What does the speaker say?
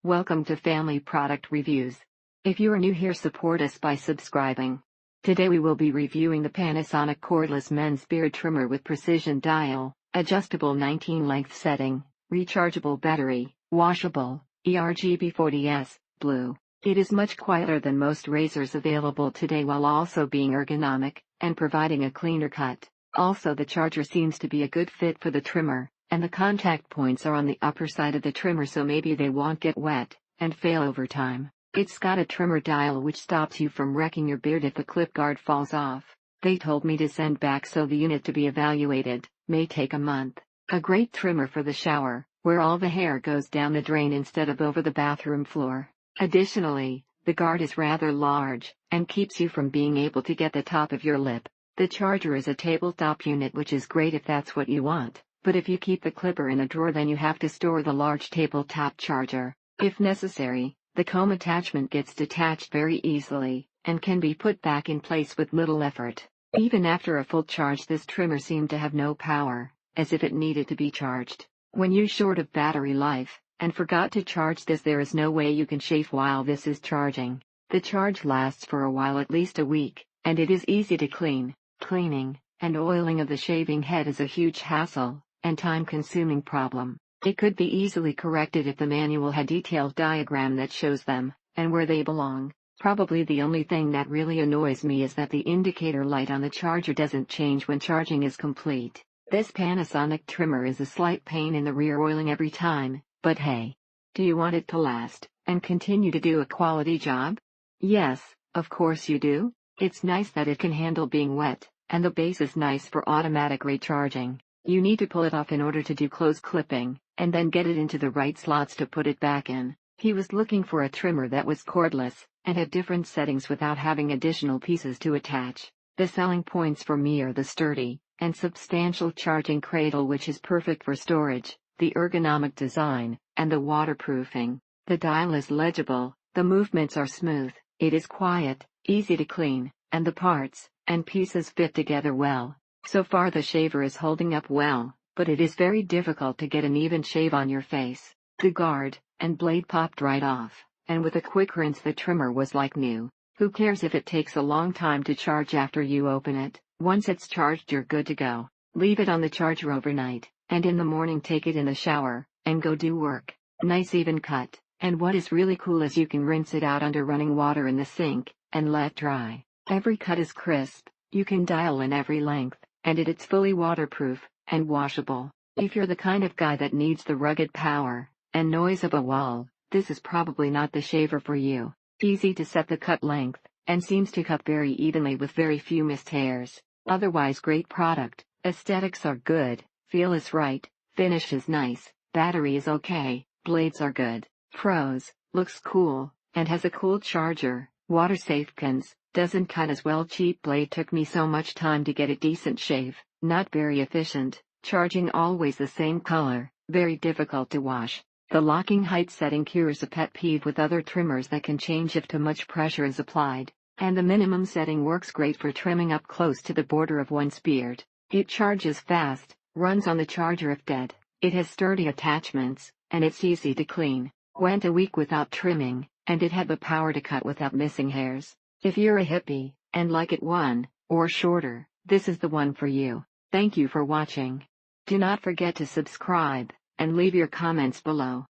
Welcome to Family Product Reviews. If you are new here, support us by subscribing. Today we will be reviewing the Panasonic Cordless Men's Beard Trimmer with Precision Dial, Adjustable 19 Length Setting, Rechargeable Battery, Washable, ERGB40S, Blue. It is much quieter than most razors available today while also being ergonomic and providing a cleaner cut. Also, the charger seems to be a good fit for the trimmer, and the contact points are on the upper side of the trimmer, so maybe they won't get wet and fail over time. It's got a trimmer dial which stops you from wrecking your beard if the clip guard falls off. They told me to send back so the unit to be evaluated may take a month. A great trimmer for the shower, where all the hair goes down the drain instead of over the bathroom floor. Additionally, the guard is rather large and keeps you from being able to get the top of your lip. The charger is a tabletop unit, which is great if that's what you want. But if you keep the clipper in a drawer, then you have to store the large tabletop charger. If necessary, the comb attachment gets detached very easily, and can be put back in place with little effort. Even after a full charge, this trimmer seemed to have no power, as if it needed to be charged. When you're short of battery life, and forgot to charge this, there is no way you can shave while this is charging. The charge lasts for a while, at least a week, and it is easy to clean. Cleaning and oiling of the shaving head is a huge hassle and time-consuming problem. It could be easily corrected if the manual had a detailed diagram that shows them and where they belong. Probably the only thing that really annoys me is that the indicator light on the charger doesn't change when charging is complete. This Panasonic trimmer is a slight pain in the rear, oiling every time, but hey, do you want it to last and continue to do a quality job? Yes, of course you do. It's nice that it can handle being wet, and the base is nice for automatic recharging. You need to pull it off in order to do close clipping, and then get it into the right slots to put it back in. He was looking for a trimmer that was cordless, and had different settings without having additional pieces to attach. The selling points for me are the sturdy and substantial charging cradle, which is perfect for storage, the ergonomic design, and the waterproofing. The dial is legible, the movements are smooth, it is quiet, easy to clean, and the parts and pieces fit together well. So far the shaver is holding up well, but it is very difficult to get an even shave on your face. The guard and blade popped right off, and with a quick rinse the trimmer was like new. Who cares if it takes a long time to charge after you open it? Once it's charged, you're good to go. Leave it on the charger overnight, and in the morning take it in the shower and go do work. Nice even cut, and what is really cool is you can rinse it out under running water in the sink and let dry. Every cut is crisp. You can dial in every length, and it's fully waterproof and washable. If you're the kind of guy that needs the rugged power and noise of a wall, this is probably not the shaver for you. Easy to set the cut length, and seems to cut very evenly with very few missed hairs. Otherwise great product, aesthetics are good, feel is right, finish is nice, battery is okay, blades are good. Pros: looks cool, and has a cool charger, water safe cans, doesn't cut as well. Cheap blade took me so much time to get a decent shave, not very efficient, charging always the same color, very difficult to wash. The locking height setting cures a pet peeve with other trimmers that can change if too much pressure is applied, and the minimum setting works great for trimming up close to the border of one's beard. It charges fast, runs on the charger if dead, it has sturdy attachments, and it's easy to clean. Went a week without trimming, and it had the power to cut without missing hairs. If you're a hippie and like it one or shorter, this is the one for you. Thank you for watching. Do not forget to subscribe and leave your comments below.